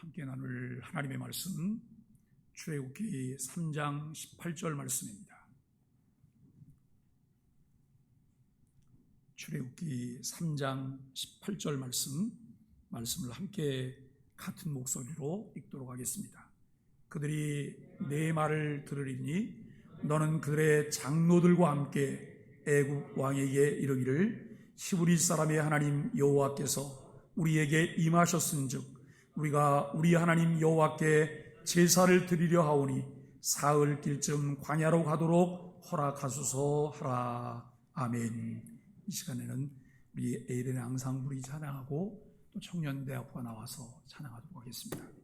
함께 나눌 하나님의 말씀 출애굽기 3장 18절 말씀입니다. 출애굽기 3장 18절 말씀을 함께 같은 목소리로 읽도록 하겠습니다. 그들이 내 말을 들으리니 너는 그들의 장로들과 함께 애굽 왕에게 이르기를 히브리 사람의 하나님 여호와께서 우리에게 임하셨은즉 우리가 우리 하나님 여호와께 제사를 드리려 하오니 사흘 길쯤 광야로 가도록 허락하소서 하라. 아멘. 이 시간에는 우리 에이렌의 앙상블이 찬양하고 또 청년대학부가 나와서 찬양하도록 하겠습니다.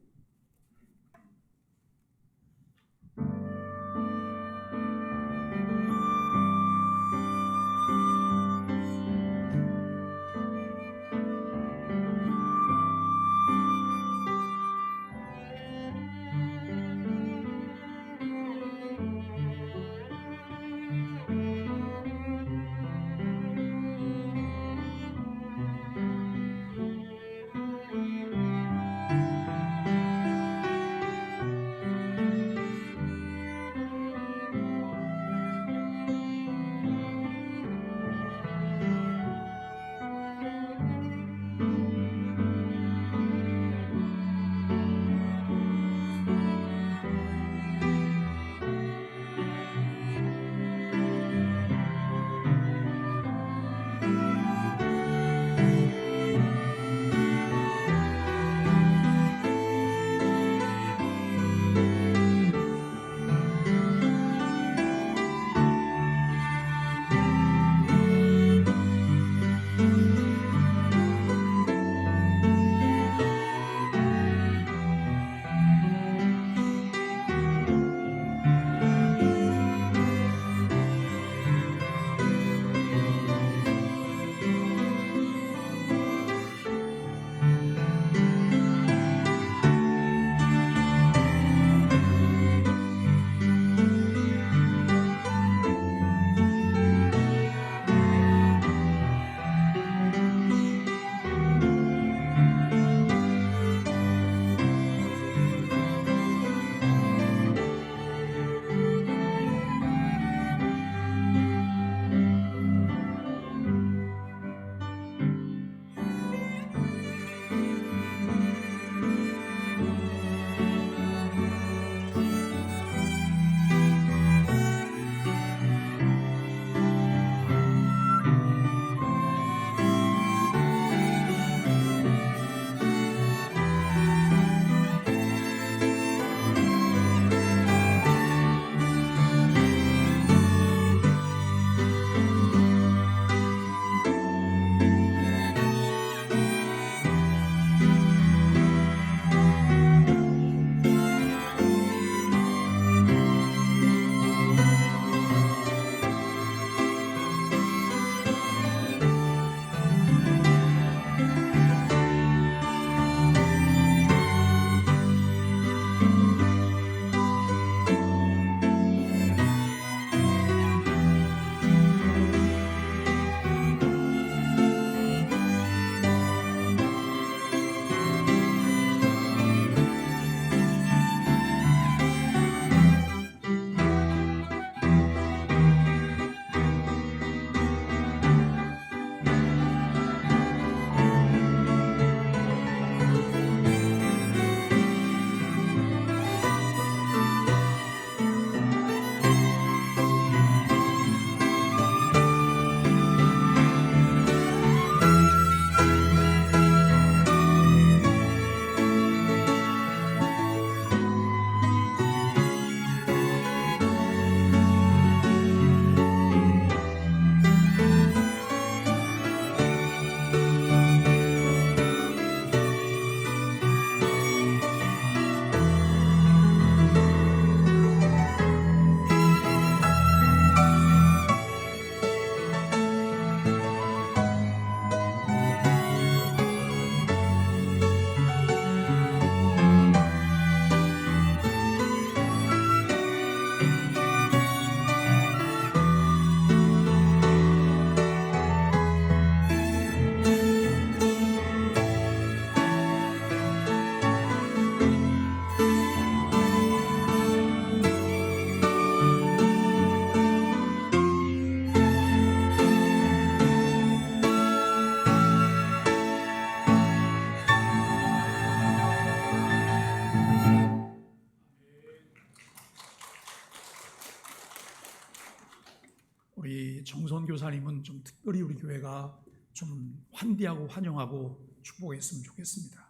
정선교사님은 좀 특별히 우리 교회가 좀 환대하고 환영하고 축복했으면 좋겠습니다.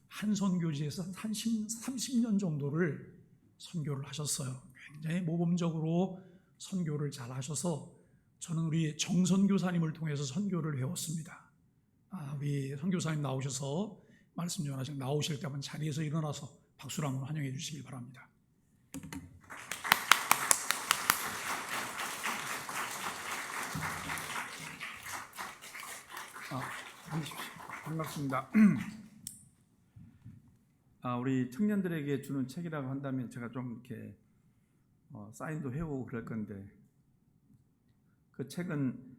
한 선교지에서 한 30년 정도를 선교를 하셨어요. 굉장히 모범적으로 선교를 잘 하셔서 저는 우리 정선교사님을 통해서 선교를 배웠습니다. 우리 선교사님 나오셔서 말씀 전하시고 나오실 때 한번 자리에서 일어나서 박수로 한번 환영해 주시길 바랍니다. 반갑습니다. 우리 청년들에게 주는 책이라고 한다면 제가 좀 이렇게 사인도 해오고 그럴 건데, 그 책은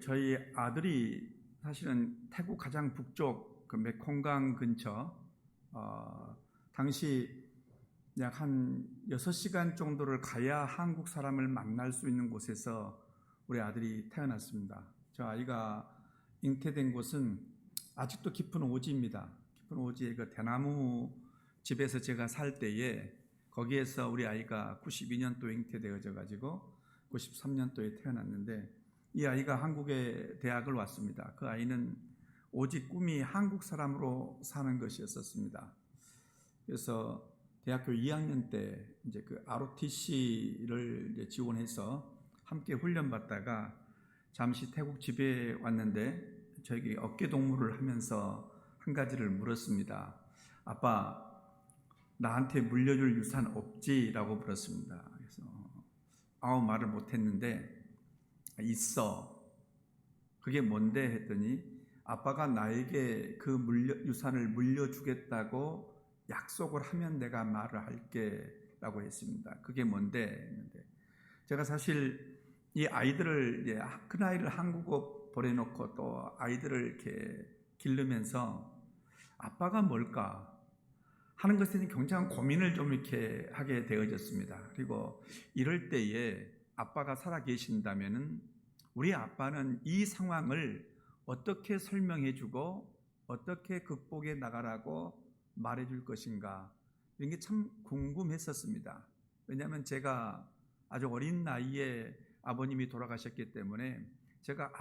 저희 아들이 사실은 태국 가장 북쪽 그 메콩강 근처 당시 약 한 6시간 정도를 가야 한국 사람을 만날 수 있는 곳에서 우리 아들이 태어났습니다. 저 아이가 잉태된 곳은 아직도 깊은 오지입니다. 깊은 오지의 그 대나무 집에서 제가 살 때에 거기에서 우리 아이가 92년도에 잉태되어져 가지고 93년도에 태어났는데, 이 아이가 한국에 대학을 왔습니다. 그 아이는 오직 꿈이 한국 사람으로 사는 것이었었습니다. 그래서 대학교 2학년 때 이제 그 ROTC를 이제 지원해서 함께 훈련받다가 잠시 태국 집에 왔는데 저에게 어깨 동무를 하면서 한 가지를 물었습니다. 아빠, 나한테 물려줄 유산 없지? 라고 물었습니다. 그래서 말을 못했는데, 있어. 그게 뭔데? 했더니 아빠가 나에게 그 유산을 물려주겠다고 약속을 하면 내가 말을 할게 라고 했습니다. 그게 뭔데? 했는데, 제가 사실 이 아이들을 이제 큰 아이를 한국어 보내놓고 또 아이들을 이렇게 기르면서 아빠가 뭘까 하는 것에 굉장히 고민을 좀 이렇게 하게 되어졌습니다. 그리고 이럴 때에 아빠가 살아 계신다면은 우리 아빠는 이 상황을 어떻게 설명해 주고 어떻게 극복해 나가라고 말해 줄 것인가, 이런 게 참 궁금했었습니다. 왜냐하면 제가 아주 어린 나이에 아버님이 돌아가셨기 때문에 제가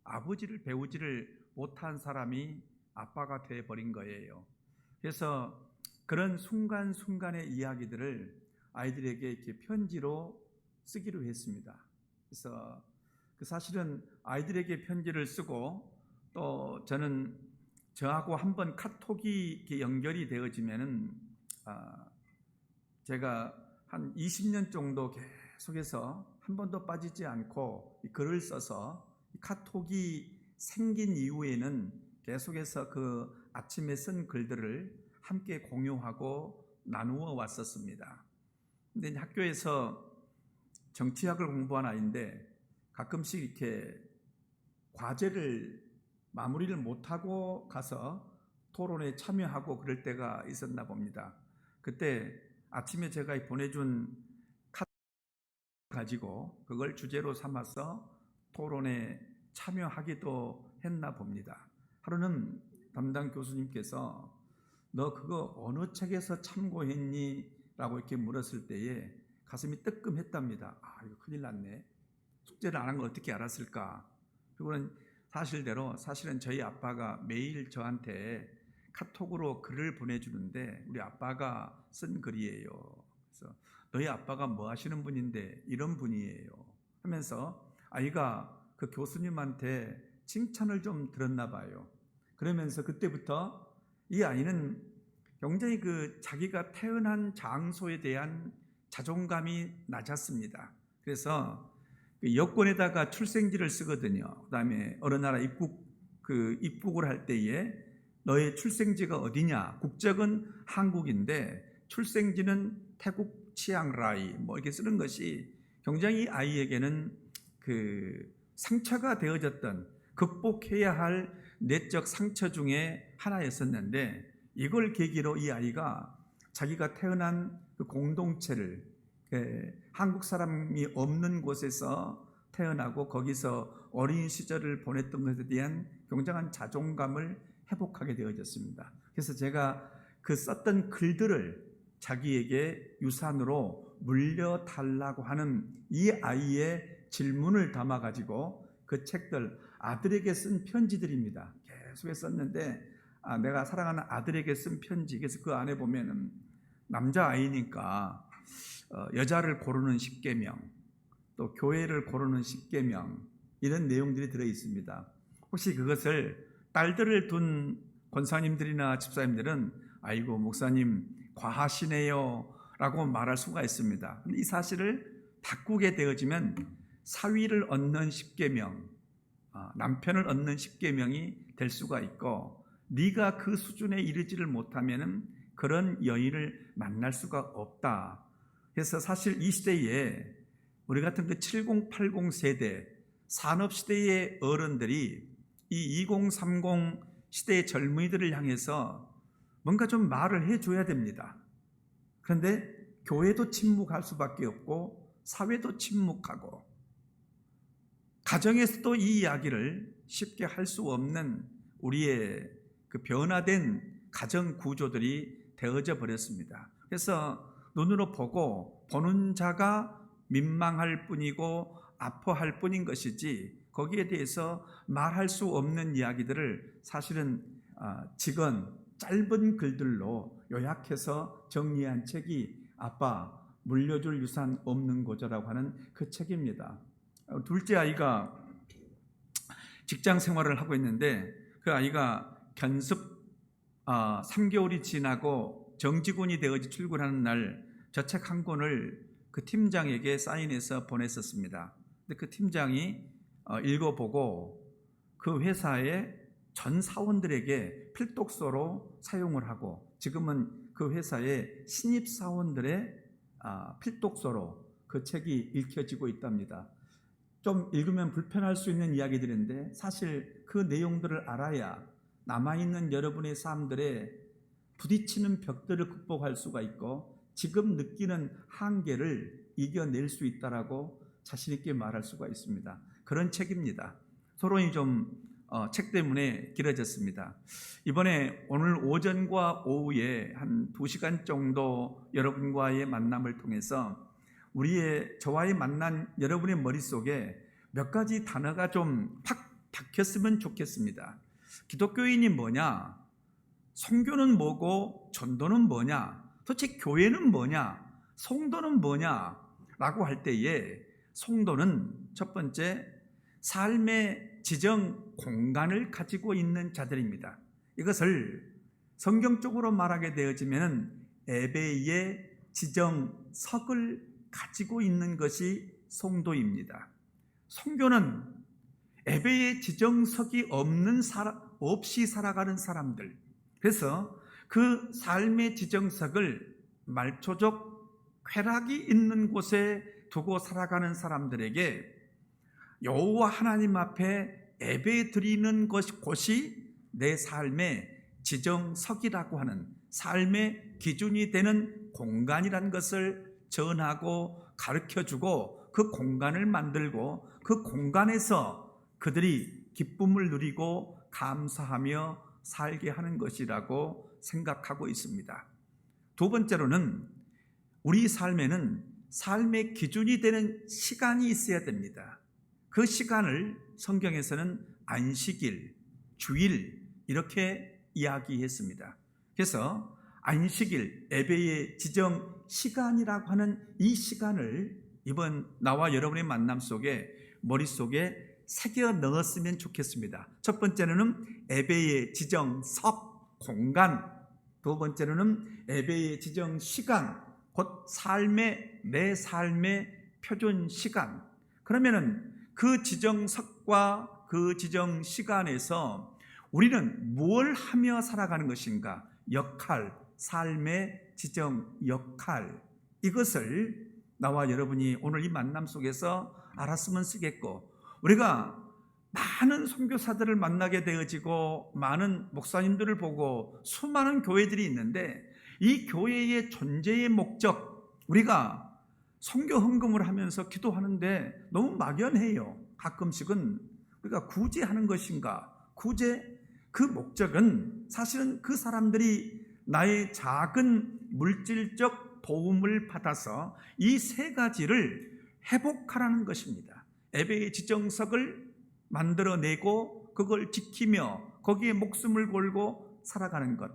아버지를 배우지를 못한 사람이 아빠가 되어버린 거예요. 그래서 그런 순간순간의 이야기들을 아이들에게 이렇게 편지로 쓰기로 했습니다. 그래서 사실은 아이들에게 편지를 쓰고 또 저하고 한번 카톡이 이렇게 연결이 되어지면은 제가 한 20년 정도 계속해서 한 번도 빠지지 않고 글을 써서 카톡이 생긴 이후에는 계속해서 그 아침에 쓴 글들을 함께 공유하고 나누어 왔었습니다. 근데 학교에서 정치학을 공부한 아이인데 가끔씩 이렇게 과제를 마무리를 못하고 가서 토론에 참여하고 그럴 때가 있었나 봅니다. 그때 아침에 제가 보내준 카드 가지고 그걸 주제로 삼아서 토론에 참여하기도 했나 봅니다. 하루는 담당 교수님께서 너 그거 어느 책에서 참고했니? 라고 이렇게 물었을 때에 가슴이 뜨끔했답니다. 이거 큰일 났네. 숙제를 안 한 걸 어떻게 알았을까? 그리고는 사실은 저희 아빠가 매일 저한테 카톡으로 글을 보내주는데 우리 아빠가 쓴 글이에요. 그래서 너희 아빠가 뭐 하시는 분인데 이런 분이에요 하면서 아이가 그 교수님한테 칭찬을 좀 들었나 봐요. 그러면서 그때부터 이 아이는 굉장히 자기가 태어난 장소에 대한 자존감이 낮았습니다. 그래서 여권에다가 출생지를 쓰거든요. 그 다음에 어느 나라 입국을 할 때에 너의 출생지가 어디냐? 국적은 한국인데 출생지는 태국 치앙라이 이렇게 쓰는 것이 굉장히 아이에게는 상처가 되어졌던 극복해야 할 내적 상처 중에 하나였었는데, 이걸 계기로 이 아이가 자기가 태어난 그 공동체를 한국 사람이 없는 곳에서 태어나고 거기서 어린 시절을 보냈던 것에 대한 굉장한 자존감을 회복하게 되어졌습니다. 그래서 제가 썼던 글들을 자기에게 유산으로 물려달라고 하는 이 아이의 질문을 담아가지고 그 책들, 아들에게 쓴 편지들입니다. 계속해서 썼는데 내가 사랑하는 아들에게 쓴 편지, 그래서 그 안에 보면은 남자아이니까 여자를 고르는 10계명, 또 교회를 고르는 10계명, 이런 내용들이 들어있습니다. 혹시 그것을 딸들을 둔 권사님들이나 집사님들은 아이고 목사님 과하시네요 라고 말할 수가 있습니다. 근데 이 사실을 바꾸게 되어지면 사위를 얻는 10계명, 남편을 얻는 10계명이 될 수가 있고, 네가 그 수준에 이르지를 못하면 그런 여인을 만날 수가 없다. 그래서 사실 이 시대에 우리 같은 그 70, 80 세대 산업시대의 어른들이 이 2030 시대의 젊은이들을 향해서 뭔가 좀 말을 해줘야 됩니다. 그런데 교회도 침묵할 수밖에 없고 사회도 침묵하고 가정에서도 이 이야기를 쉽게 할 수 없는 우리의 그 변화된 가정 구조들이 되어져 버렸습니다. 그래서 눈으로 보고 보는 자가 민망할 뿐이고 아파할 뿐인 것이지 거기에 대해서 말할 수 없는 이야기들을 사실은 짧은 글들로 요약해서 정리한 책이 아빠 물려줄 유산 없는 고저라고 하는 그 책입니다. 둘째 아이가 직장 생활을 하고 있는데 그 아이가 견습 3개월이 지나고 정직원이 되어지 출근하는 날 저 책 한 권을 그 팀장에게 사인해서 보냈었습니다. 근데 그 팀장이 읽어보고 그 회사의 전 사원들에게 필독서로 사용을 하고 지금은 그 회사의 신입 사원들의 필독서로 그 책이 읽혀지고 있답니다. 좀 읽으면 불편할 수 있는 이야기들인데 사실 그 내용들을 알아야 남아있는 여러분의 삶들에 부딪히는 벽들을 극복할 수가 있고 지금 느끼는 한계를 이겨낼 수 있다라고 자신 있게 말할 수가 있습니다. 그런 책입니다. 토론이 좀 책 때문에 길어졌습니다. 이번에 오늘 오전과 오후에 한 2시간 정도 여러분과의 만남을 통해서 저와의 만난 여러분의 머릿속에 몇 가지 단어가 좀 팍 박혔으면 좋겠습니다. 기독교인이 뭐냐? 선교는 뭐고 전도는 뭐냐? 도대체 교회는 뭐냐? 성도는 뭐냐? 라고 할 때에 성도는 첫 번째 삶의 지정 공간을 가지고 있는 자들입니다. 이것을 성경적으로 말하게 되어지면 에베이의 지정석을 가지고 있는 것이 성도입니다. 성교는 에베이의 지정석이 없이 살아가는 사람들, 그래서 그 삶의 지정석을 말초적 쾌락이 있는 곳에 두고 살아가는 사람들에게 여호와 하나님 앞에 예배 드리는 곳이 내 삶의 지정석이라고 하는 삶의 기준이 되는 공간이라는 것을 전하고 가르쳐주고 그 공간을 만들고 그 공간에서 그들이 기쁨을 누리고 감사하며 살게 하는 것이라고 생각하고 있습니다. 두 번째로는 우리 삶에는 삶의 기준이 되는 시간이 있어야 됩니다. 그 시간을 성경에서는 안식일, 주일 이렇게 이야기했습니다. 그래서 안식일, 예배의 지정 시간이라고 하는 이 시간을 이번 나와 여러분의 만남 속에 머릿속에 새겨 넣었으면 좋겠습니다. 첫 번째는 예배의 지정석, 공간, 두 번째로는 예배의 지정 시간, 곧 내 삶의 표준 시간. 그러면은 그 지정석과 그 지정 시간에서 우리는 뭘 하며 살아가는 것인가? 역할, 삶의 지정 역할, 이것을 나와 여러분이 오늘 이 만남 속에서 알았으면 쓰겠고, 우리가 많은 선교사들을 만나게 되어지고 많은 목사님들을 보고 수많은 교회들이 있는데 이 교회의 존재의 목적, 우리가 선교 헌금을 하면서 기도하는데 너무 막연해요. 가끔씩은 우리가 구제 하는 것인가? 구제, 그 목적은 사실은 그 사람들이 나의 작은 물질적 도움을 받아서 이 세 가지를 회복하라는 것입니다. 예배의 지정석을 만들어내고 그걸 지키며 거기에 목숨을 걸고 살아가는 것,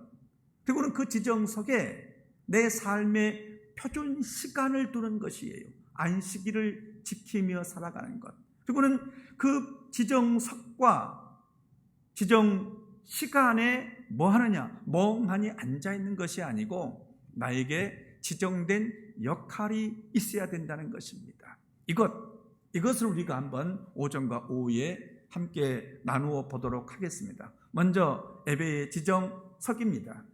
그리고는 그 지정석에 내 삶의 표준 시간을 두는 것이에요. 안식일을 지키며 살아가는 것, 그리고는 그 지정석과 지정 시간에 뭐 하느냐, 멍하니 앉아있는 것이 아니고 나에게 지정된 역할이 있어야 된다는 것입니다. 이것을 우리가 한번 오전과 오후에 함께 나누어 보도록 하겠습니다. 먼저 예배의 지정석입니다.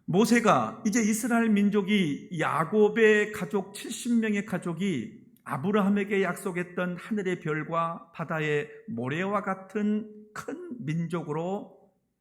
모세가 이제 이스라엘 민족이 야곱의 가족 70명의 가족이 아브라함에게 약속했던 하늘의 별과 바다의 모래와 같은 큰 민족으로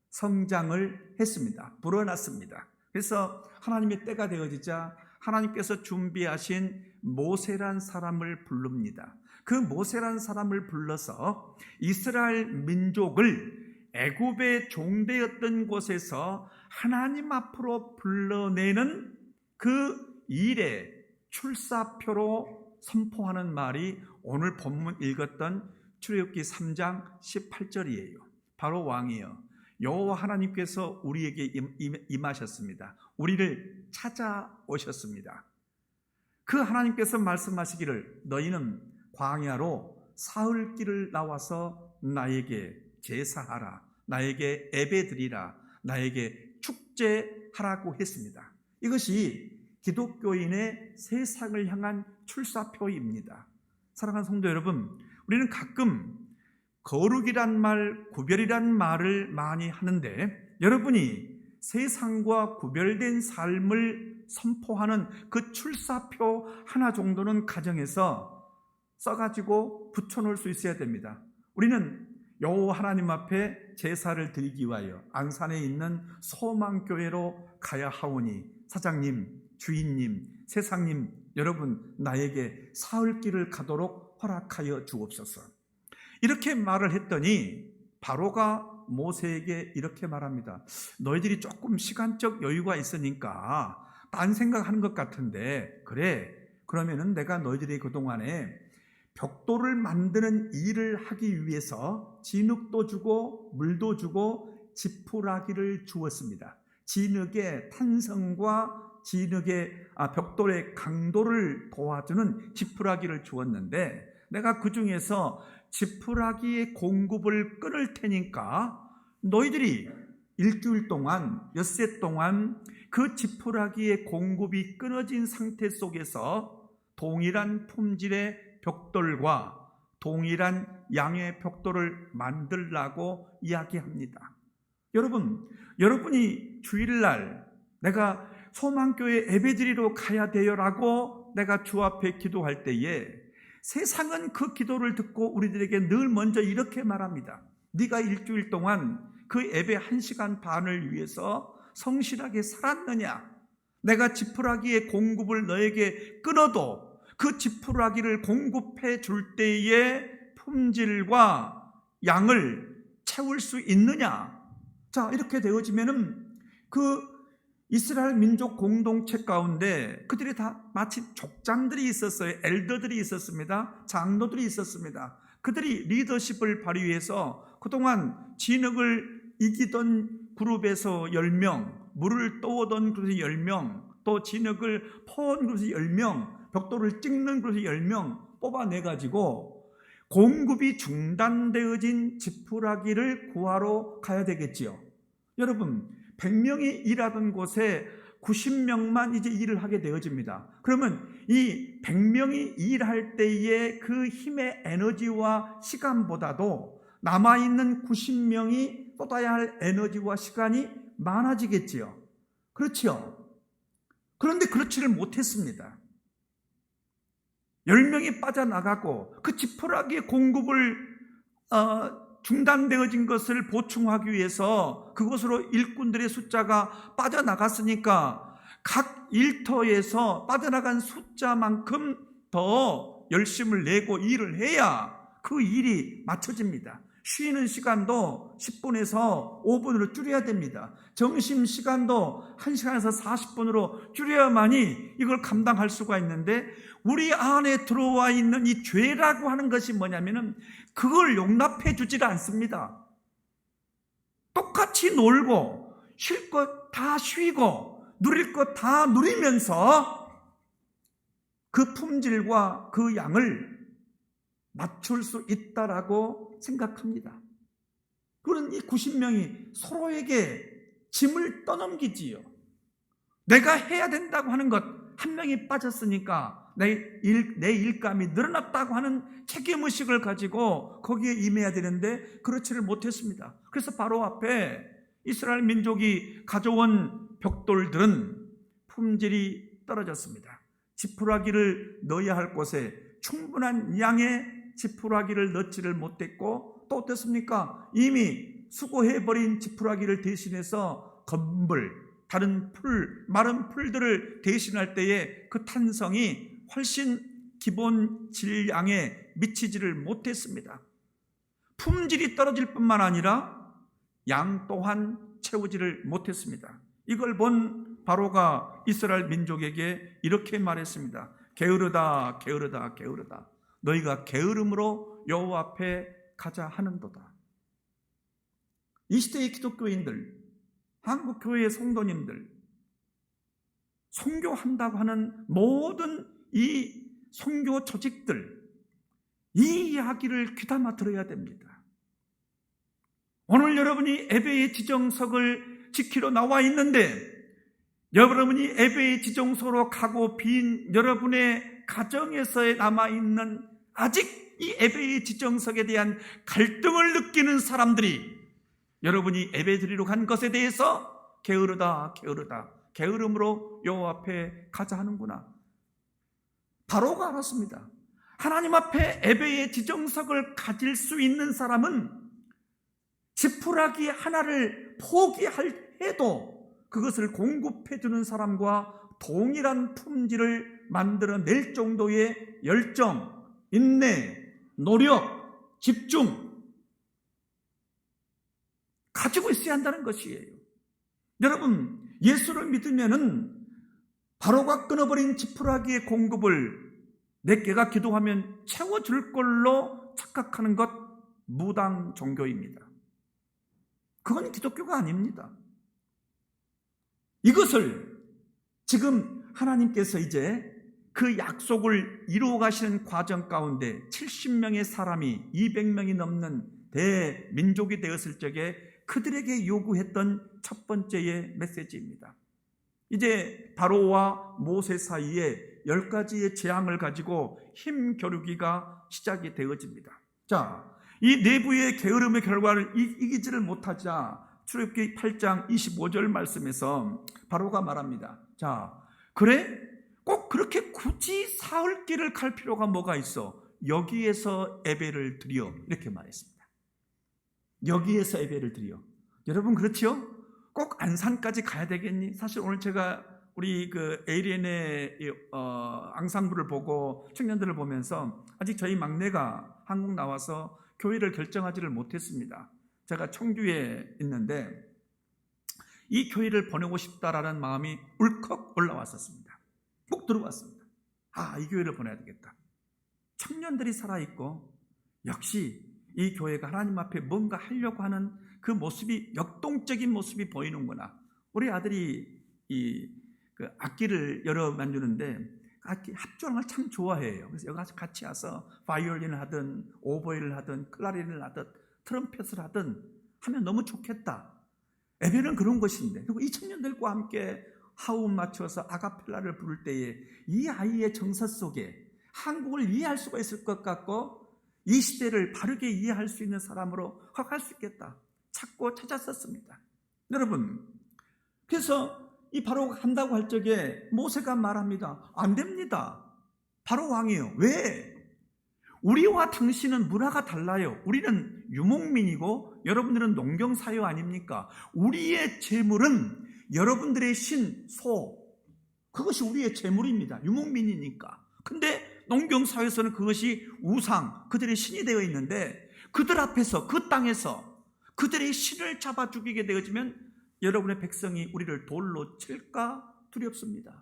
성장을 했습니다. 불어났습니다. 그래서 하나님의 때가 되어지자 하나님께서 준비하신 모세란 사람을 부릅니다. 그 모세란 사람을 불러서 이스라엘 민족을 애굽의 종되었던 곳에서 하나님 앞으로 불러내는 그 일의 출사표로 선포하는 말이 오늘 본문 읽었던 출애굽기 3장 18절이에요. 바로 왕이여 여호와 하나님께서 우리에게 임하셨습니다. 우리를 찾아오셨습니다. 그 하나님께서 말씀하시기를 너희는 광야로 사흘 길을 나와서 나에게 제사하라, 나에게 예배드리라, 나에게 축제하라고 했습니다. 이것이 기독교인의 세상을 향한 출사표입니다. 사랑하는 성도 여러분, 우리는 가끔 거룩이란 말, 구별이란 말을 많이 하는데 여러분이 세상과 구별된 삶을 선포하는 그 출사표 하나 정도는 가정에서 써가지고 붙여놓을 수 있어야 됩니다. 우리는 여호와 하나님 앞에 제사를 드리기 위하여 안산에 있는 소망교회로 가야 하오니 사장님, 주인님, 세상님, 여러분 나에게 사흘길을 가도록 허락하여 주옵소서. 이렇게 말을 했더니 바로가 모세에게 이렇게 말합니다. 너희들이 조금 시간적 여유가 있으니까 딴 생각하는 것 같은데 그래, 그러면은 내가 너희들이 그동안에 벽돌을 만드는 일을 하기 위해서 진흙도 주고 물도 주고 지푸라기를 주었습니다. 진흙의 탄성과 벽돌의 강도를 도와주는 지푸라기를 주었는데 내가 그 중에서 지푸라기의 공급을 끊을 테니까 너희들이 일주일 동안, 엿새 동안 그 지푸라기의 공급이 끊어진 상태 속에서 동일한 품질의 벽돌과 동일한 양의 벽돌을 만들라고 이야기합니다. 여러분이 주일날 내가 소망교회 예배드리러 가야 돼요라고 내가 주 앞에 기도할 때에 세상은 그 기도를 듣고 우리들에게 늘 먼저 이렇게 말합니다. 네가 일주일 동안 그 예배 1시간 반을 위해서 성실하게 살았느냐? 내가 지푸라기의 공급을 너에게 끊어도 그 지푸라기를 공급해 줄 때의 품질과 양을 채울 수 있느냐? 자, 이렇게 되어지면은 그 이스라엘 민족 공동체 가운데 그들이 다 마치 족장들이 있었어요. 엘더들이 있었습니다. 장로들이 있었습니다. 그들이 리더십을 발휘해서 그동안 진흙을 이기던 그룹에서 10명, 물을 떠오던 그룹에서 10명, 또 진흙을 퍼온 그룹에서 10명, 벽돌을 찍는 그룹에서 10명 뽑아내가지고 공급이 중단되어진 지푸라기를 구하러 가야 되겠지요. 여러분, 100명이 일하던 곳에 90명만 이제 일을 하게 되어집니다. 그러면 이 100명이 일할 때의 그 힘의 에너지와 시간보다도 남아있는 90명이 쏟아야 할 에너지와 시간이 많아지겠지요. 그렇지요. 그런데 그렇지를 못했습니다. 10명이 빠져나가고 그 지푸라기의 공급을 중단되어진 것을 보충하기 위해서 그곳으로 일꾼들의 숫자가 빠져나갔으니까 각 일터에서 빠져나간 숫자만큼 더 열심을 내고 일을 해야 그 일이 맞춰집니다. 쉬는 시간도 10분에서 5분으로 줄여야 됩니다. 점심시간도 1시간에서 40분으로 줄여야만이 이걸 감당할 수가 있는데, 우리 안에 들어와 있는 이 죄라고 하는 것이 뭐냐면은 그걸 용납해 주질 않습니다. 똑같이 놀고 쉴 것 다 쉬고 누릴 것 다 누리면서 그 품질과 그 양을 맞출 수 있다라고 생각합니다. 그런 이 90명이 서로에게 짐을 떠넘기지요. 내가 해야 된다고 하는 것, 한 명이 빠졌으니까 내 일감이 늘어났다고 하는 책임의식을 가지고 거기에 임해야 되는데 그렇지를 못했습니다. 그래서 바로 앞에 이스라엘 민족이 가져온 벽돌들은 품질이 떨어졌습니다. 지푸라기를 넣어야 할 곳에 충분한 양의 지푸라기를 넣지를 못했고, 또 어떻습니까? 이미 수거해버린 지푸라기를 대신해서 건불, 다른 풀, 마른 풀들을 대신할 때에 그 탄성이 훨씬 기본 질량에 미치지를 못했습니다. 품질이 떨어질 뿐만 아니라 양 또한 채우지를 못했습니다. 이걸 본 바로가 이스라엘 민족에게 이렇게 말했습니다. 게으르다, 게으르다, 게으르다. 너희가 게으름으로 여호와 앞에 가자 하는도다. 이 시대의 기독교인들, 한국교회의 성도님들, 선교한다고 하는 모든 이 선교 조직들, 이 이야기를 귀담아 들어야 됩니다. 오늘 여러분이 예배의 지정석을 지키러 나와 있는데, 여러분이 예배의 지정소로 가고 빈 여러분의 가정에서 남아있는 아직 이 예배의 지정석에 대한 갈등을 느끼는 사람들이 여러분이 예배 드리러 간 것에 대해서 게으르다, 게으르다, 게으름으로 여호와 앞에 가자 하는구나. 바로가 알았습니다. 하나님 앞에 예배의 지정석을 가질 수 있는 사람은 지푸라기 하나를 포기할 해도 그것을 공급해 주는 사람과 동일한 품질을 만들어낼 정도의 열정, 인내, 노력, 집중 가지고 있어야 한다는 것이에요. 여러분, 예수를 믿으면은 바로가 끊어버린 지푸라기의 공급을 내가 기도하면 채워줄 걸로 착각하는 것, 무당 종교입니다. 그건 기독교가 아닙니다. 이것을 지금 하나님께서 이제 그 약속을 이루어 가시는 과정 가운데 70명의 사람이 200명이 넘는 대민족이 되었을 적에 그들에게 요구했던 첫 번째의 메시지입니다. 이제 바로와 모세 사이에 10가지의 재앙을 가지고 힘 겨루기가 시작이 되어집니다. 자, 이 내부의 게으름의 결과를 이기지를 못하자 출애굽기 8장 25절 말씀에서 바로가 말합니다. 자, 그래? 꼭 그렇게 굳이 사흘 길을 갈 필요가 뭐가 있어? 여기에서 예배를 드려. 이렇게 말했습니다. 여기에서 예배를 드려. 여러분, 그렇죠? 꼭 안산까지 가야 되겠니? 사실 오늘 제가 우리 그 ALN의 앙상블을 보고 청년들을 보면서 아직 저희 막내가 한국 나와서 교회를 결정하지를 못했습니다. 제가 청주에 있는데 이 교회를 보내고 싶다라는 마음이 울컥 올라왔었습니다. 꼭 들어왔습니다. 아, 이 교회를 보내야 되겠다. 청년들이 살아있고 역시 이 교회가 하나님 앞에 뭔가 하려고 하는 그 모습이, 역동적인 모습이 보이는구나. 우리 아들이 그 악기를 여러 만드는데 악기 합주하는 걸 참 좋아해요. 그래서 여기 같이 와서 바이올린을 하든 오보이를 하든 클라리넷을 하든 트럼펫을 하든 하면 너무 좋겠다. 예배는 그런 것인데, 그리고 이 청년들과 함께 하움 맞춰서 아가펠라를 부를 때에 이 아이의 정서 속에 한국을 이해할 수가 있을 것 같고 이 시대를 바르게 이해할 수 있는 사람으로 할 수 있겠다 찾고 찾았었습니다. 여러분, 그래서 이 바로가 간다고 할 적에 모세가 말합니다. 안 됩니다. 바로 왕이에요. 왜? 우리와 당신은 문화가 달라요. 우리는 유목민이고 여러분들은 농경사회 아닙니까? 우리의 재물은 여러분들의 신, 소, 그것이 우리의 재물입니다. 유목민이니까. 근데 농경사회에서는 그것이 우상, 그들의 신이 되어 있는데 그들 앞에서, 그 땅에서 그들의 신을 잡아 죽이게 되어지면 여러분의 백성이 우리를 돌로 칠까 두렵습니다.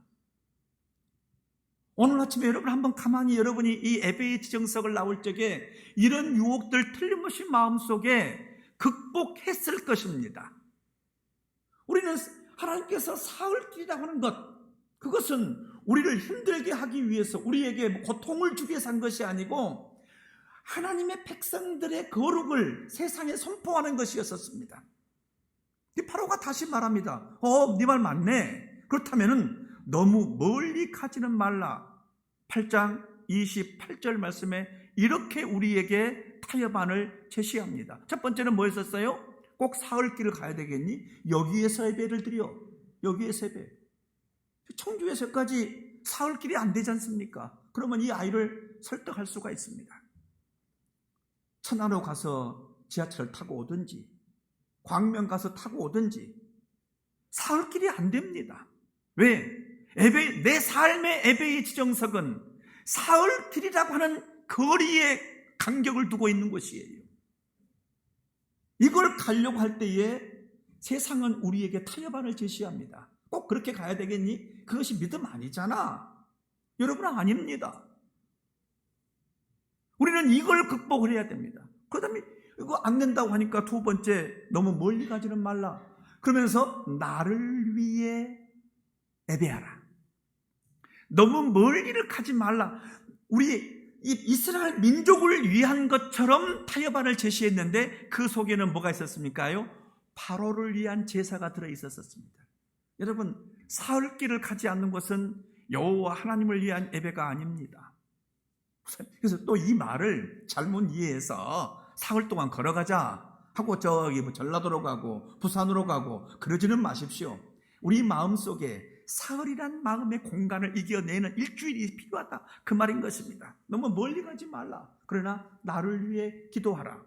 오늘 아침에 여러분 한번 가만히 여러분이 이 에베의 지정석을 나올 적에 이런 유혹들 틀림없이 마음속에 극복했을 것입니다. 우리는 하나님께서 사흘길이라고 하는 것, 그것은 우리를 힘들게 하기 위해서 우리에게 고통을 주기 위해서 한 것이 아니고 하나님의 백성들의 거룩을 세상에 선포하는 것이었습니다. 파로가 다시 말합니다. 네 말 맞네. 그렇다면은 너무 멀리 가지는 말라. 8장 28절 말씀에 이렇게 우리에게 타협안을 제시합니다. 첫 번째는 뭐였었어요? 꼭 사흘길을 가야 되겠니? 여기에서 예배를 드려. 여기에서 예배. 청주에서까지 사흘길이 안 되지 않습니까? 그러면 이 아이를 설득할 수가 있습니다. 천안으로 가서 지하철을 타고 오든지 광명 가서 타고 오든지 사흘길이 안 됩니다. 왜? 내 삶의 에베의 지정석은 사흘길이라고 하는 거리에 간격을 두고 있는 것이에요. 이걸 가려고 할 때에 세상은 우리에게 타협안을 제시합니다. 꼭 그렇게 가야 되겠니? 그것이 믿음 아니잖아. 여러분은 아닙니다. 우리는 이걸 극복을 해야 됩니다. 그 다음에 이거 안 된다고 하니까 두 번째, 너무 멀리 가지는 말라. 그러면서 나를 위해 예배하라. 너무 멀리를 가지 말라. 우리 이스라엘 민족을 위한 것처럼 타협안을 제시했는데 그 속에는 뭐가 있었습니까요? 바로를 위한 제사가 들어있었습니다. 여러분, 사흘길을 가지 않는 것은 여호와 하나님을 위한 예배가 아닙니다. 그래서 또 이 말을 잘못 이해해서 사흘 동안 걸어가자 하고 저기 전라도로 가고 부산으로 가고 그러지는 마십시오. 우리 마음속에 사흘이란 마음의 공간을 이겨내는 일주일이 필요하다, 그 말인 것입니다. 너무 멀리 가지 말라. 그러나 나를 위해 기도하라.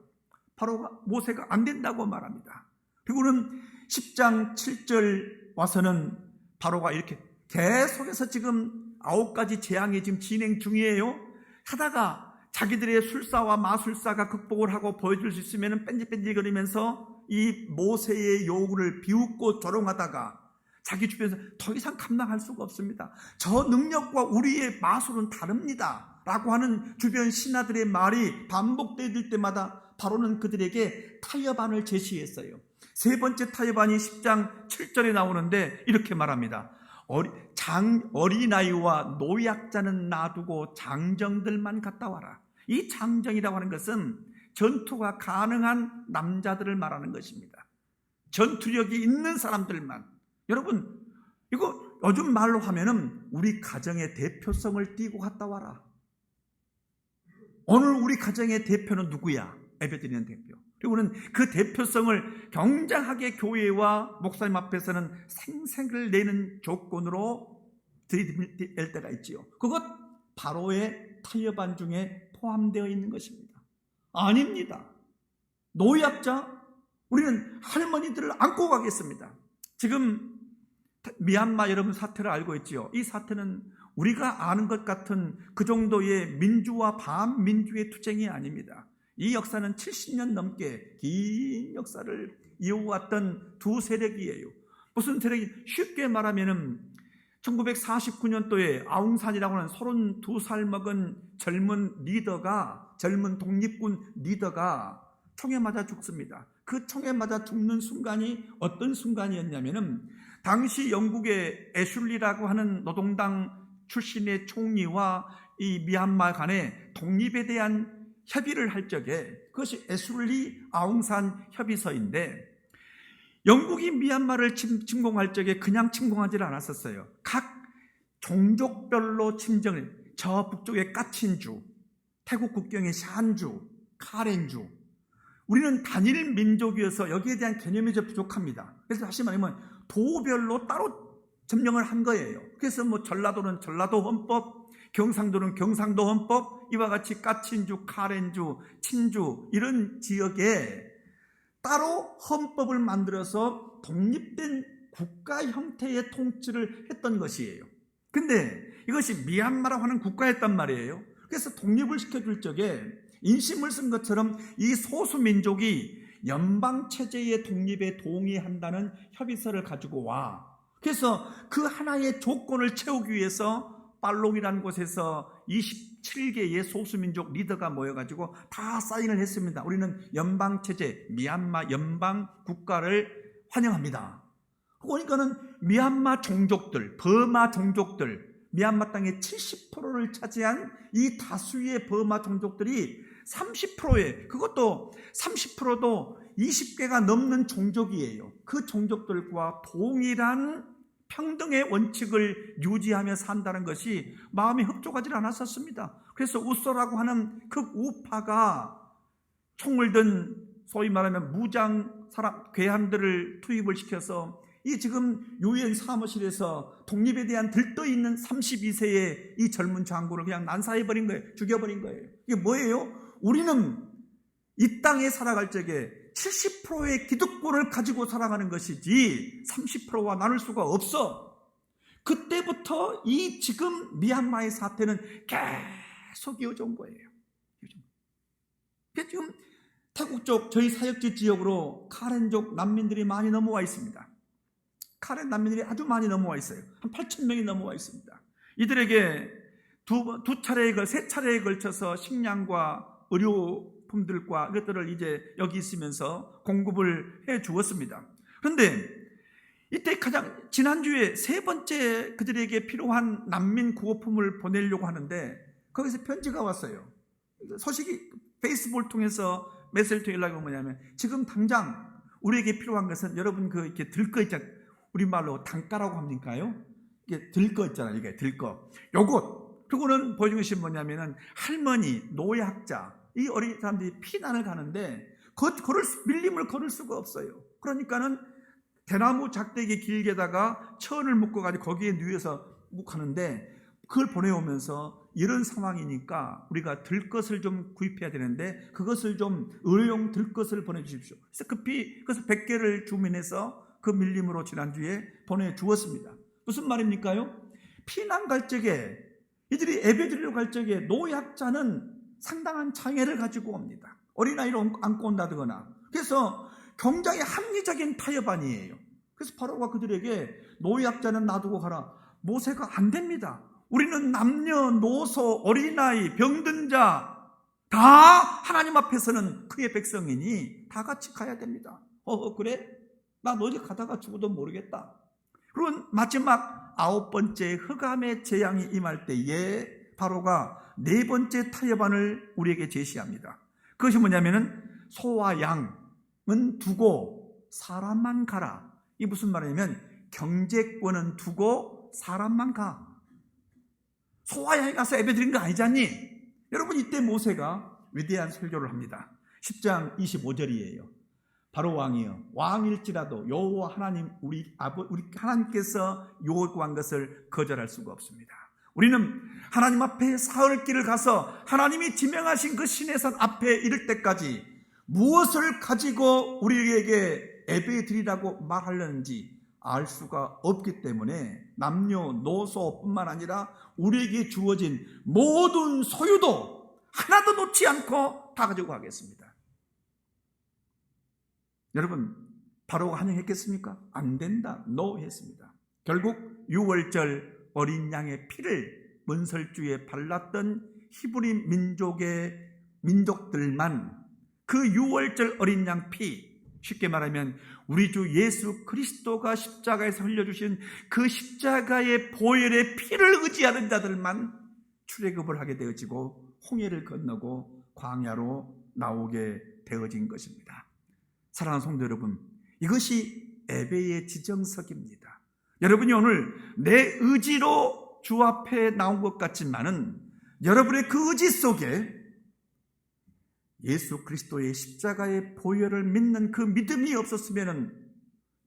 바로 모세가 안 된다고 말합니다. 그리고는 10장 7절 와서는 바로가 이렇게 계속해서 지금 9가지 재앙이 지금 진행 중이에요. 하다가 자기들의 술사와 마술사가 극복을 하고 보여줄 수 있으면 뺀질뺀질거리면서 이 모세의 요구를 비웃고 조롱하다가 자기 주변에서 더 이상 감당할 수가 없습니다. 저 능력과 우리의 마술은 다릅니다 라고 하는 주변 신하들의 말이 반복될 때마다 바로는 그들에게 타협안을 제시했어요. 세 번째 타협안이 10장 7절에 나오는데 이렇게 말합니다. 어린아이와 노약자는 놔두고 장정들만 갔다 와라. 이 장정이라고 하는 것은 전투가 가능한 남자들을 말하는 것입니다. 전투력이 있는 사람들만. 여러분, 이거 요즘 말로 하면은 우리 가정의 대표성을 띠고 갔다 와라. 오늘 우리 가정의 대표는 누구야? 예배드리는 대표. 그리고는 그 대표성을 경장하게 교회와 목사님 앞에서는 생색을 내는 조건으로 들이댈 때가 있지요. 그것 바로의 타협안 중에 포함되어 있는 것입니다. 아닙니다. 노약자, 우리는 할머니들을 안고 가겠습니다. 지금 미얀마 여러분 사태를 알고 있지요. 이 사태는 우리가 아는 것 같은 그 정도의 민주와 반민주의 투쟁이 아닙니다. 이 역사는 70년 넘게 긴 역사를 이어왔던 두 세력이에요. 무슨 세력이? 쉽게 말하면은 1949년도에 아웅산이라고 하는 32살 먹은 젊은 독립군 리더가 총에 맞아 죽습니다. 그 총에 맞아 죽는 순간이 어떤 순간이었냐면은 당시 영국의 애슐리라고 하는 노동당 출신의 총리와 이 미얀마 간의 독립에 대한 협의를 할 적에, 그것이 애슐리 아웅산 협의서인데, 영국이 미얀마를 침공할 적에 그냥 침공하지 않았었어요. 각 종족별로 침정을, 저 북쪽의 까친주, 태국 국경의 샨주, 카렌주, 우리는 단일 민족이어서 여기에 대한 개념이 좀 부족합니다. 그래서 다시 말하면 도별로 따로 점령을 한 거예요. 그래서 전라도는 전라도 헌법, 경상도는 경상도 헌법, 이와 같이 까친주, 카렌주, 친주 이런 지역에 따로 헌법을 만들어서 독립된 국가 형태의 통치를 했던 것이에요. 근데 이것이 미얀마라고 하는 국가였단 말이에요. 그래서 독립을 시켜줄 적에 인심을 쓴 것처럼 이 소수민족이 연방체제의 독립에 동의한다는 협의서를 가지고 와. 그래서 그 하나의 조건을 채우기 위해서 팔롱이라는 곳에서 27개의 소수민족 리더가 모여가지고 다 사인을 했습니다. 우리는 연방체제, 미얀마 연방국가를 환영합니다. 그러니까는 미얀마 종족들, 버마 종족들, 미얀마 땅의 70%를 차지한 이 다수의 버마 종족들이 30%의, 그것도 30%도 20개가 넘는 종족이에요. 그 종족들과 동일한 평등의 원칙을 유지하며 산다는 것이 마음이 흡족하지 않았었습니다. 그래서 우소라고 하는 극우파가 총을 든 소위 말하면 무장 괴한들을 투입을 시켜서 이 지금 유엔 사무실에서 독립에 대한 들떠있는 32세의 이 젊은 장군을 그냥 난사해버린 거예요. 죽여버린 거예요. 이게 뭐예요? 우리는 이 땅에 살아갈 적에 70%의 기득권을 가지고 살아가는 것이지 30%와 나눌 수가 없어. 그때부터 이 지금 미얀마의 사태는 계속 이어져 온 거예요. 지금 태국 쪽 저희 사역지 지역으로 카렌족 난민들이 많이 넘어와 있습니다. 카렌 난민들이 아주 많이 넘어와 있어요. 한 8,000명이 넘어와 있습니다. 이들에게 세 차례에 걸쳐서 식량과 의료품들과 이것들을 이제 여기 있으면서 공급을 해 주었습니다. 그런데 이때 지난주에 세 번째 그들에게 필요한 난민 구호품을 보내려고 하는데 거기서 편지가 왔어요. 소식이 페이스북을 통해서 메시지를 연락이 뭐냐면 지금 당장 우리에게 필요한 것은 여러분 이렇게 들거 있잖아요. 우리말로 단가라고 합니까요? 이게 들거 있잖아요. 이게 들거. 그거는 보여준 것이 뭐냐면은 할머니, 노약자, 이 어린 사람들이 피난을 가는데 밀림을 걸을 수가 없어요. 그러니까는 대나무 작대기 길게다가 천을 묶어가지고 거기에 누워서 묵하는데 그걸 보내오면서 이런 상황이니까 우리가 들것을 좀 구입해야 되는데 그것을 좀 의료용 들것을 보내주십시오. 그래서 급히 그래서 100개를 주문해서 그 밀림으로 지난주에 보내주었습니다. 무슨 말입니까요? 피난 갈 적에 이들이 예배드리러 갈 적에 노약자는 상당한 장애를 가지고 옵니다. 어린아이를 안고 온다거나. 그래서 굉장히 합리적인 타협안이에요. 그래서 바로가 그들에게 노약자는 놔두고 가라. 모세가 안 됩니다. 우리는 남녀노소 어린아이 병든 자 다 하나님 앞에서는 그의 백성이니 다 같이 가야 됩니다. 그래? 나 어디 가다가 죽어도 모르겠다. 그리고 마지막 9번째 흑암의 재앙이 임할 때에 바로가 4번째 타협안을 우리에게 제시합니다. 그것이 뭐냐면은 소와 양은 두고 사람만 가라. 이게 무슨 말이냐면 경제권은 두고 사람만 가. 소와 양이 가서 예배드린 거 아니잖니? 여러분 이때 모세가 위대한 설교를 합니다. 10장 25절이에요. 바로 왕일지라도 여호와 하나님 우리 하나님께서 요구한 것을 거절할 수가 없습니다. 우리는 하나님 앞에 사흘 길을 가서 하나님이 지명하신 그 시내산 앞에 이를 때까지 무엇을 가지고 우리에게 예배 드리라고 말하려는지 알 수가 없기 때문에 남녀노소뿐만 아니라 우리에게 주어진 모든 소유도 하나도 놓지 않고 다 가지고 가겠습니다. 여러분 바로가 환영했겠습니까? 안 된다. 노 했습니다. 결국 6월절 어린 양의 피를 문설주에 발랐던 히브리 민족들만 그 6월절 어린 양 피, 쉽게 말하면 우리 주 예수 그리스도가 십자가에서 흘려주신 그 십자가의 보혈의 피를 의지하는 자들만 출애굽을 하게 되어지고 홍해를 건너고 광야로 나오게 되어진 것입니다. 사랑하는 성도 여러분, 이것이 예배의 지정석입니다. 여러분이 오늘 내 의지로 주 앞에 나온 것 같지만은 여러분의 그 의지 속에 예수 그리스도의 십자가의 보혈을 믿는 그 믿음이 없었으면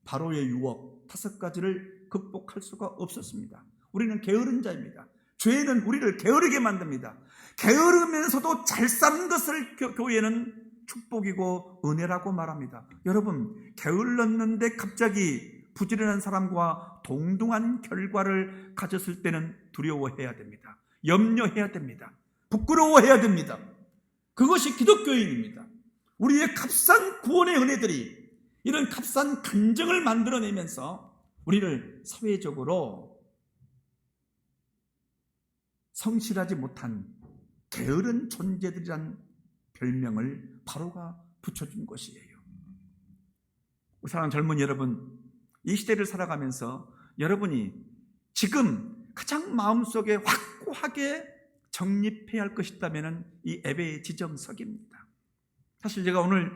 바로의 유혹 5가지를 극복할 수가 없었습니다. 우리는 게으른 자입니다. 죄는 우리를 게으르게 만듭니다. 게으르면서도 잘 사는 것을 교회는 축복이고 은혜라고 말합니다. 여러분, 게을렀는데 갑자기 부지런한 사람과 동등한 결과를 가졌을 때는 두려워해야 됩니다. 염려해야 됩니다. 부끄러워해야 됩니다. 그것이 기독교인입니다. 우리의 값싼 구원의 은혜들이 이런 값싼 간증을 만들어내면서 우리를 사회적으로 성실하지 못한 게으른 존재들이란 별명을 바로가 붙여준 것이에요. 우리 사랑하는 젊은 여러분, 이 시대를 살아가면서 여러분이 지금 가장 마음속에 확고하게 정립해야 할 것이 있다면 이 예배의 지정석입니다. 사실 제가 오늘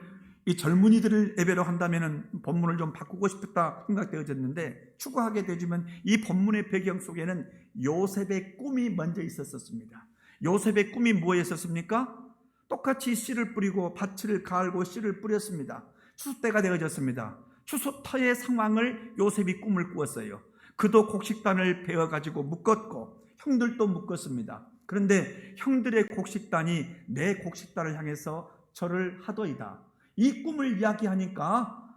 이 젊은이들을 예배로 한다면 본문을 좀 바꾸고 싶다 생각되어졌는데, 추가하게 되지만 이 본문의 배경 속에는 요셉의 꿈이 먼저 있었습니다. 요셉의 꿈이 뭐였었습니까? 똑같이 씨를 뿌리고 밭을 갈고 씨를 뿌렸습니다. 추수 때가 되어졌습니다. 추수터의 상황을 요셉이 꿈을 꾸었어요. 그도 곡식단을 베어가지고 묶었고 형들도 묶었습니다. 그런데 형들의 곡식단이 내 곡식단을 향해서 절을 하더이다. 이 꿈을 이야기하니까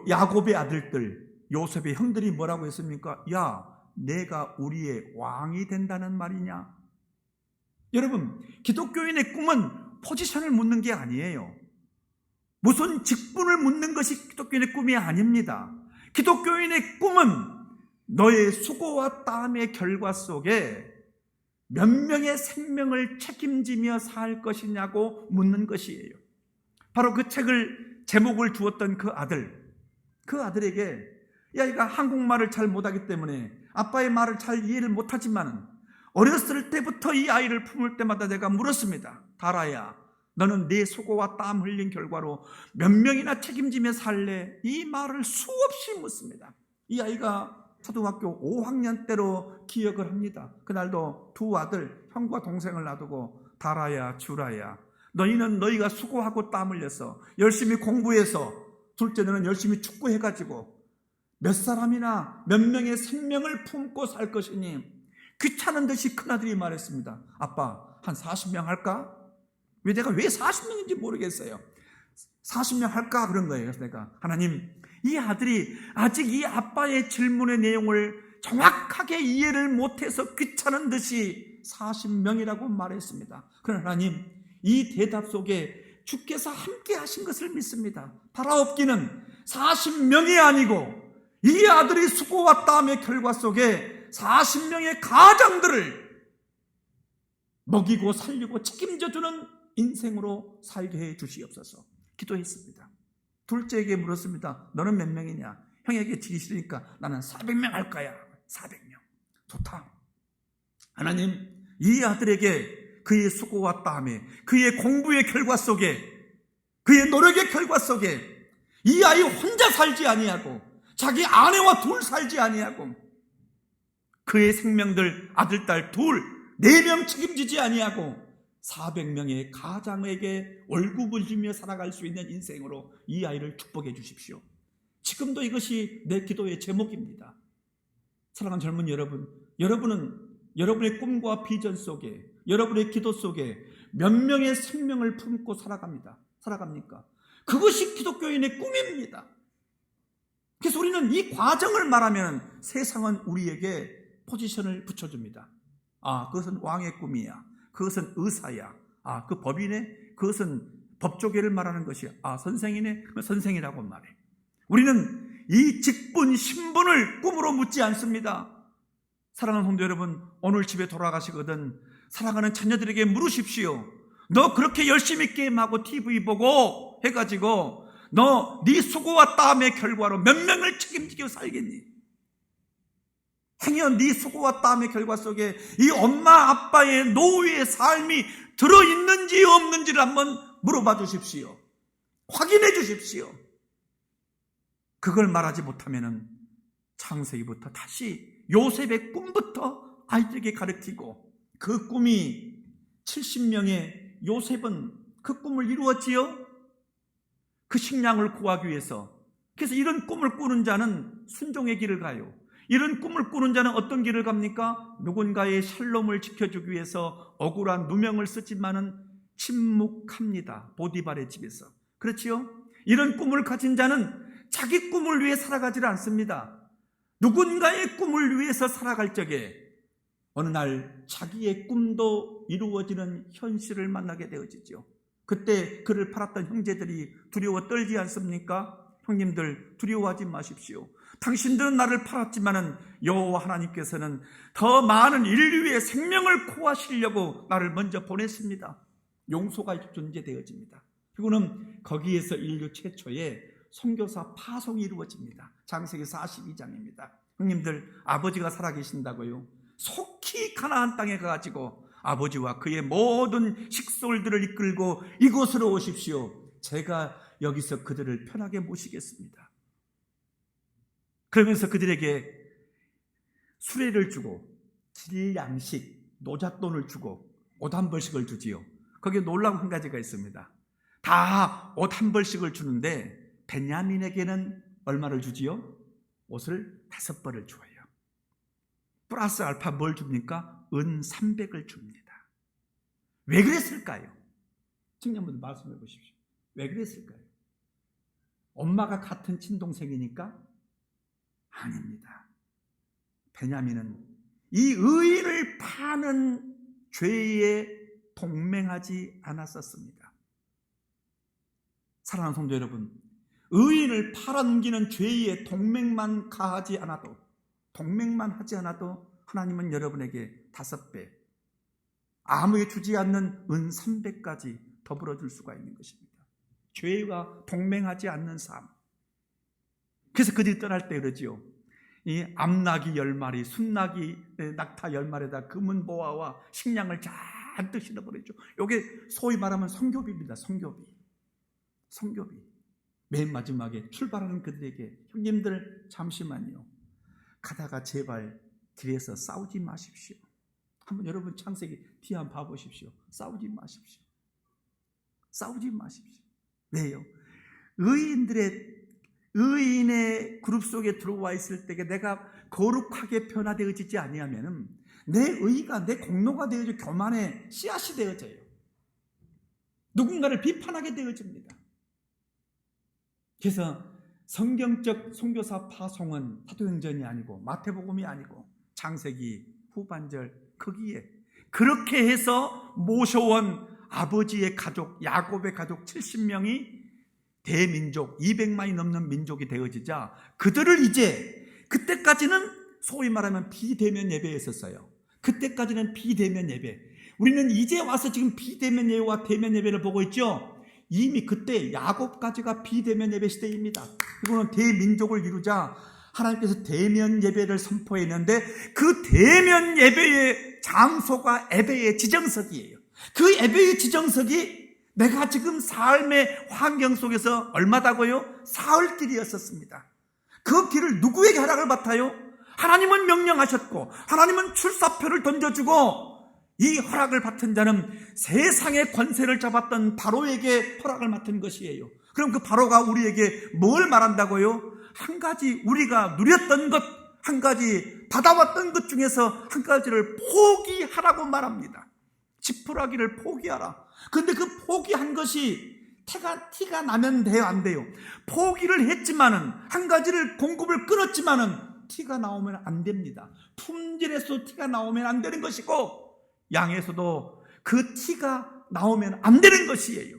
야곱의 아들들, 요셉의 형들이 뭐라고 했습니까? 야, 내가 우리의 왕이 된다는 말이냐? 여러분, 기독교인의 꿈은 포지션을 묻는 게 아니에요. 무슨 직분을 묻는 것이 기독교인의 꿈이 아닙니다. 기독교인의 꿈은 너의 수고와 땀의 결과 속에 몇 명의 생명을 책임지며 살 것이냐고 묻는 것이에요. 바로 그 책을 제목을 두었던 그 아들에게, 야, 이가 한국말을 잘 못하기 때문에 아빠의 말을 잘 이해를 못하지만 어렸을 때부터 이 아이를 품을 때마다 내가 물었습니다. 다라야, 너는 네 수고와 땀 흘린 결과로 몇 명이나 책임지며 살래? 이 말을 수없이 묻습니다. 이 아이가 초등학교 5학년 때로 기억을 합니다. 그날도 두 아들, 형과 동생을 놔두고, 다라야, 주라야, 너희는 너희가 수고하고 땀 흘려서 열심히 공부해서, 둘째는 열심히 축구해가지고 몇 사람이나 몇 명의 생명을 품고 살 것이니, 귀찮은 듯이 큰아들이 말했습니다. 아빠, 한 40명 할까? 내가 왜 40명인지 모르겠어요. 40명 할까? 그런 거예요. 그래서 내가, 하나님, 이 아들이 아직 이 아빠의 질문의 내용을 정확하게 이해를 못해서 귀찮은 듯이 40명이라고 말했습니다. 그러나 하나님, 이 대답 속에 주께서 함께 하신 것을 믿습니다. 바라옵기는 40명이 아니고 이 아들이 수고와 땀의 결과 속에 40명의 가장들을 먹이고 살리고 책임져주는 인생으로 살게 해 주시옵소서. 기도했습니다. 둘째에게 물었습니다. 너는 몇 명이냐? 형에게 지기 싫으니까 나는 400명 할 거야. 400명. 좋다. 하나님, 이 아들에게 그의 수고와 땀에, 그의 공부의 결과 속에, 그의 노력의 결과 속에 이 아이 혼자 살지 아니하고 자기 아내와 둘 살지 아니하고 그의 생명들, 아들, 딸 둘, 4명 책임지지 아니하고 400명의 가장에게 월급을 주며 살아갈 수 있는 인생으로 이 아이를 축복해 주십시오. 지금도 이것이 내 기도의 제목입니다. 사랑하는 젊은 여러분, 여러분은 여러분의 꿈과 비전 속에, 여러분의 기도 속에 몇 명의 생명을 품고 살아갑니까? 그것이 기독교인의 꿈입니다. 그래서 우리는 이 과정을 말하면 세상은 우리에게 포지션을 붙여줍니다. 아, 그것은 왕의 꿈이야. 그것은 의사야. 아, 그 법이네. 그것은 법조계를 말하는 것이야. 아, 선생이네. 그 선생이라고 말해. 우리는 이 직분, 신분을 꿈으로 묻지 않습니다. 사랑하는 성도 여러분, 오늘 집에 돌아가시거든 사랑하는 자녀들에게 물으십시오. 너 그렇게 열심히 게임하고 TV 보고 해가지고 네 수고와 땀의 결과로 몇 명을 책임지고 살겠니? 행여 네 수고와 땀의 결과 속에 이 엄마 아빠의 노후의 삶이 들어있는지 없는지를 한번 물어봐 주십시오. 확인해 주십시오. 그걸 말하지 못하면 창세기부터 다시 요셉의 꿈부터 아이들에게 가르치고, 그 꿈이 70명의 요셉은 그 꿈을 이루었지요. 그 식량을 구하기 위해서. 그래서 이런 꿈을 꾸는 자는 순종의 길을 가요. 이런 꿈을 꾸는 자는 어떤 길을 갑니까? 누군가의 샬롬을 지켜주기 위해서 억울한 누명을 쓰지만은 침묵합니다. 보디발의 집에서. 그렇지요? 이런 꿈을 가진 자는 자기 꿈을 위해 살아가지 않습니다. 누군가의 꿈을 위해서 살아갈 적에 어느 날 자기의 꿈도 이루어지는 현실을 만나게 되어지죠. 그때 그를 팔았던 형제들이 두려워 떨지 않습니까? 형님들, 두려워하지 마십시오. 당신들은 나를 팔았지만은 여호와 하나님께서는 더 많은 인류의 생명을 구하시려고 나를 먼저 보냈습니다. 용서가 존재되어집니다. 그리고는 거기에서 인류 최초의 선교사 파송이 이루어집니다. 창세기 42장입니다. 형님들, 아버지가 살아계신다고요? 속히 가나안 땅에 가가지고 아버지와 그의 모든 식솔들을 이끌고 이곳으로 오십시오. 제가 여기서 그들을 편하게 모시겠습니다. 그러면서 그들에게 수레를 주고 질양식, 노잣돈을 주고 옷 한 벌씩을 주지요. 거기에 놀라운 한 가지가 있습니다. 다 옷 한 벌씩을 주는데 베냐민에게는 얼마를 주지요? 옷을 5벌을 줘요. 플러스 알파 뭘 줍니까? 은 300을 줍니다. 왜 그랬을까요? 청년분들 말씀해 보십시오. 왜 그랬을까요? 엄마가 같은 친동생이니까? 아닙니다. 베냐민은 이 의인을 파는 죄에 동맹하지 않았었습니다. 사랑하는 성도 여러분, 의인을 팔아넘기는 죄에 동맹만 하지 않아도 하나님은 여러분에게 5배, 아무에 주지 않는 은 300까지 더불어 줄 수가 있는 것입니다. 죄와 동맹하지 않는 삶. 그래서 그들이 떠날 때 그러지요. 이 암나귀 10마리, 순나귀 낙타 10마리에다 금은 보화와 식량을 잔뜩 실어버리죠. 이게 소위 말하면 성교비입니다. 성교비. 맨 마지막에 출발하는 그들에게, 형님들 잠시만요. 가다가 제발 길에서 싸우지 마십시오. 한번 여러분 창세기 뒤에 한번 봐보십시오. 싸우지 마십시오. 왜요? 의인의 그룹 속에 들어와 있을 때 내가 거룩하게 변화되어지지 아니하면 내 의가, 내 공로가 되어져 교만의 씨앗이 되어져요. 누군가를 비판하게 되어집니다. 그래서 성경적 선교사 파송은 사도행전이 아니고 마태복음이 아니고 창세기 후반절 거기에 그렇게 해서 모셔온 아버지의 가족, 야곱의 가족 70명이 대민족 200만이 넘는 민족이 되어지자 그들을 이제, 그때까지는 소위 말하면 비대면 예배였었어요. 그때까지는 비대면 예배. 우리는 이제 와서 지금 비대면 예배와 대면 예배를 보고 있죠. 이미 그때 야곱까지가 비대면 예배 시대입니다. 이거는 대민족을 이루자 하나님께서 대면 예배를 선포했는데 그 대면 예배의 장소가 에베의 지정석이에요. 그 에베의 지정석이 내가 지금 삶의 환경 속에서 얼마다고요? 사흘길이었었습니다. 그 길을 누구에게 허락을 받아요? 하나님은 명령하셨고 하나님은 출사표를 던져주고 이 허락을 받은 자는 세상의 권세를 잡았던 바로에게 허락을 맡은 것이에요. 그럼 그 바로가 우리에게 뭘 말한다고요? 한 가지 우리가 누렸던 것, 한 가지 받아왔던 것 중에서 한 가지를 포기하라고 말합니다. 지푸라기를 포기하라. 그런데 그 포기한 것이 티가 나면 돼요, 안 돼요? 포기를 했지만은, 한 가지를 공급을 끊었지만은 티가 나오면 안 됩니다. 품질에서 티가 나오면 안 되는 것이고 양에서도 그 티가 나오면 안 되는 것이에요.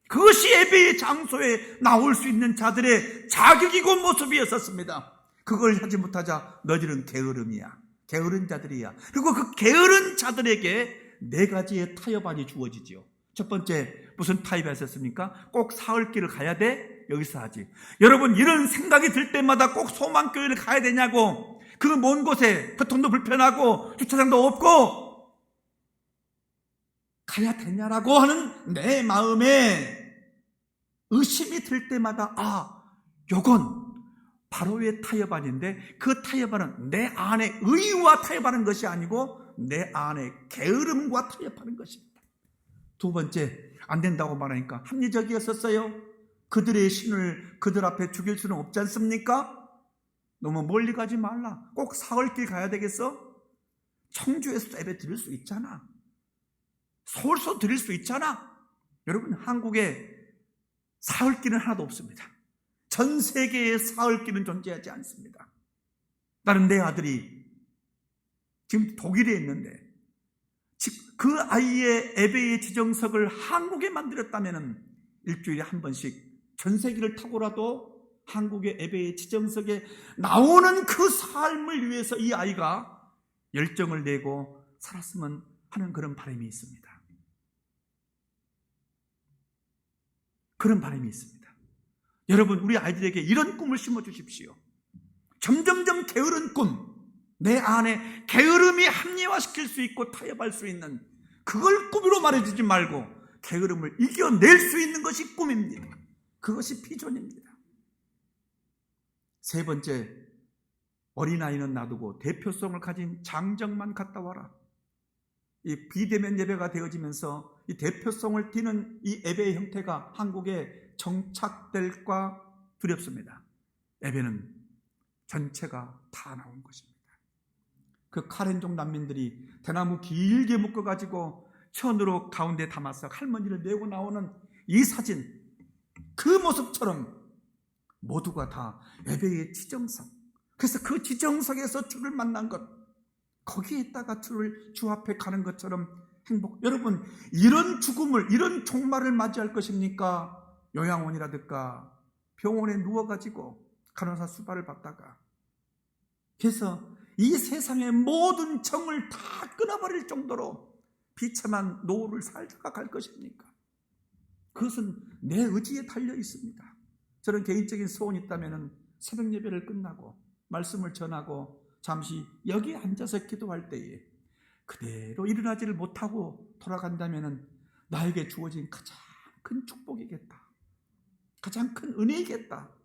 그것이 예배의 장소에 나올 수 있는 자들의 자격이고 모습이었었습니다. 그걸 하지 못하자 너희들은 게으름이야, 게으른 자들이야. 그리고 그 게으른 자들에게 4가지의 타협안이 주어지죠. 첫 번째, 무슨 타협이 있었습니까? 꼭 사흘길을 가야 돼? 여기서 하지. 여러분, 이런 생각이 들 때마다 꼭 소망교회를 가야 되냐고. 그 먼 곳에 교통도 불편하고 주차장도 없고 가야 되냐라고 하는 내 마음에 의심이 들 때마다 요건 바로의 타협안인데 그 타협안은 내 안에 의와 타협하는 것이 아니고 내 안에 게으름과 타협하는 것입니다. 2번째, 안 된다고 말하니까 합리적이었었어요. 그들의 신을 그들 앞에 죽일 수는 없지 않습니까? 너무 멀리 가지 말라. 꼭 사흘길 가야 되겠어? 청주에서 예배 드릴 수 있잖아. 서울서 드릴 수 있잖아. 여러분, 한국에 사흘길은 하나도 없습니다. 전 세계에 사흘길은 존재하지 않습니다. 나는 내 아들이 지금 독일에 있는데 그 아이의 예배의 지정석을 한국에 만들었다면 일주일에 한 번씩 전 세계를 타고라도 한국의 예배의 지정석에 나오는 그 삶을 위해서 이 아이가 열정을 내고 살았으면 하는 그런 바람이 있습니다. 그런 바람이 있습니다. 여러분, 우리 아이들에게 이런 꿈을 심어주십시오. 점점점 게으른 꿈, 내 안에 게으름이 합리화시킬 수 있고 타협할 수 있는 그걸 꿈으로 말해주지 말고 게으름을 이겨낼 수 있는 것이 꿈입니다. 그것이 비전입니다. 세 번째, 어린아이는 놔두고 대표성을 가진 장정만 갖다 와라. 이 비대면 예배가 되어지면서 이 대표성을 띠는 이 예배의 형태가 한국에 정착될까 두렵습니다. 예배는 전체가 다 나온 것입니다. 그 카렌족 난민들이 대나무 길게 묶어가지고 천으로 가운데 담아서 할머니를 메고 나오는 이 사진, 그 모습처럼 모두가 다 예배의 지정석, 그래서 그 지정석에서 주를 만난 것, 거기에 있다가 주 앞에 가는 것처럼 행복. 여러분, 이런 죽음을, 이런 종말을 맞이할 것입니까? 요양원이라든가 병원에 누워가지고 간호사 수발을 받다가, 그래서 이 세상의 모든 정을 다 끊어버릴 정도로 비참한 노후를 살다가 갈 것입니까? 그것은 내 의지에 달려 있습니다. 저는 개인적인 소원이 있다면 새벽 예배를 끝나고 말씀을 전하고 잠시 여기 앉아서 기도할 때에 그대로 일어나지를 못하고 돌아간다면 나에게 주어진 가장 큰 축복이겠다. 가장 큰 은혜이겠다.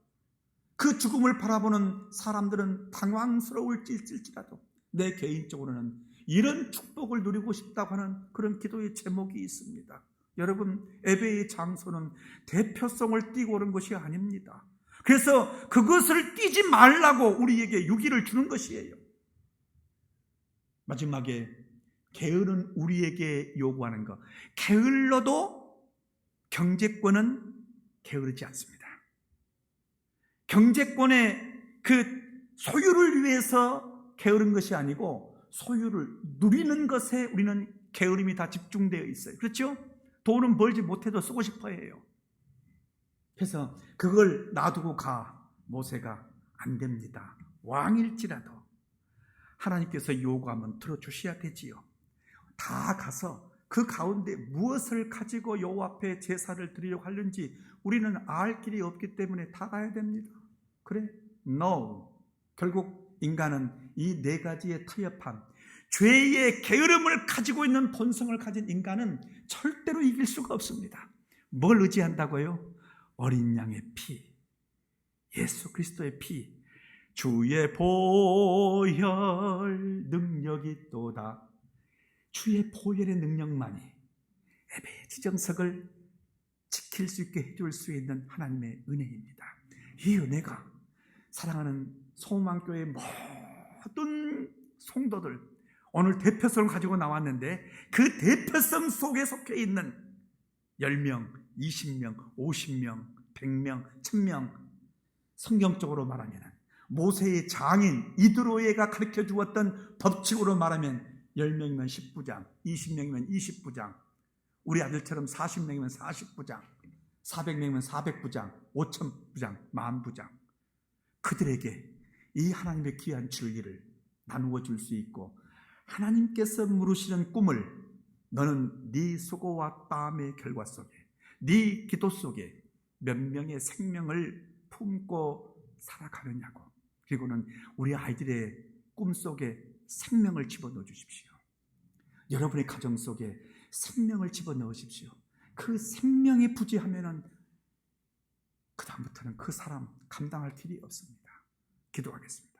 그 죽음을 바라보는 사람들은 당황스러울지라도 내 개인적으로는 이런 축복을 누리고 싶다고 하는 그런 기도의 제목이 있습니다. 여러분, 예배의 장소는 대표성을 띠고 오는 것이 아닙니다. 그래서 그것을 띠지 말라고 우리에게 유기를 주는 것이에요. 마지막에 게으른 우리에게 요구하는 것, 게을러도 경제권은 게으르지 않습니다. 경제권의 그 소유를 위해서 게으른 것이 아니고 소유를 누리는 것에 우리는 게으름이 다 집중되어 있어요. 그렇죠? 돈은 벌지 못해도 쓰고 싶어 해요. 그래서 그걸 놔두고 가 모세가 안 됩니다. 왕일지라도 하나님께서 요구하면 들어주셔야 되지요. 다 가서 그 가운데 무엇을 가지고 여호와 앞에 제사를 드리려고 하는지 우리는 알 길이 없기 때문에 다 가야 됩니다. 그래? No. 결국 인간은 이 네 가지의 타협함, 죄의 게으름을 가지고 있는 본성을 가진 인간은 절대로 이길 수가 없습니다. 뭘 의지한다고요? 어린 양의 피, 예수 그리스도의 피, 주의 보혈 능력이 또다. 주의 보혈의 능력만이 예배의 지정석을 지킬 수 있게 해줄 수 있는 하나님의 은혜입니다. 이 은혜가 사랑하는 소망교회의 모든 성도들, 오늘 대표성을 가지고 나왔는데 그 대표성 속에 속해 있는 10명, 20명, 50명, 100명, 1000명, 성경적으로 말하면 모세의 장인 이드로에가 가르쳐 주었던 법칙으로 말하면 10명이면 10부장, 20명이면 20부장, 우리 아들처럼 40명이면 40부장, 400명이면 400부장, 5000부장, 10,000부장, 그들에게 이 하나님의 귀한 진리를 나누어 줄 수 있고, 하나님께서 물으시는 꿈을 너는 네 수고와 땀의 결과 속에, 네 기도 속에 몇 명의 생명을 품고 살아가느냐고. 그리고는 우리 아이들의 꿈 속에 생명을 집어넣어 주십시오. 여러분의 가정 속에 생명을 집어넣으십시오. 그 생명이 부재하면은 그 다음부터는 그 사람 감당할 길이 없습니다. 기도하겠습니다.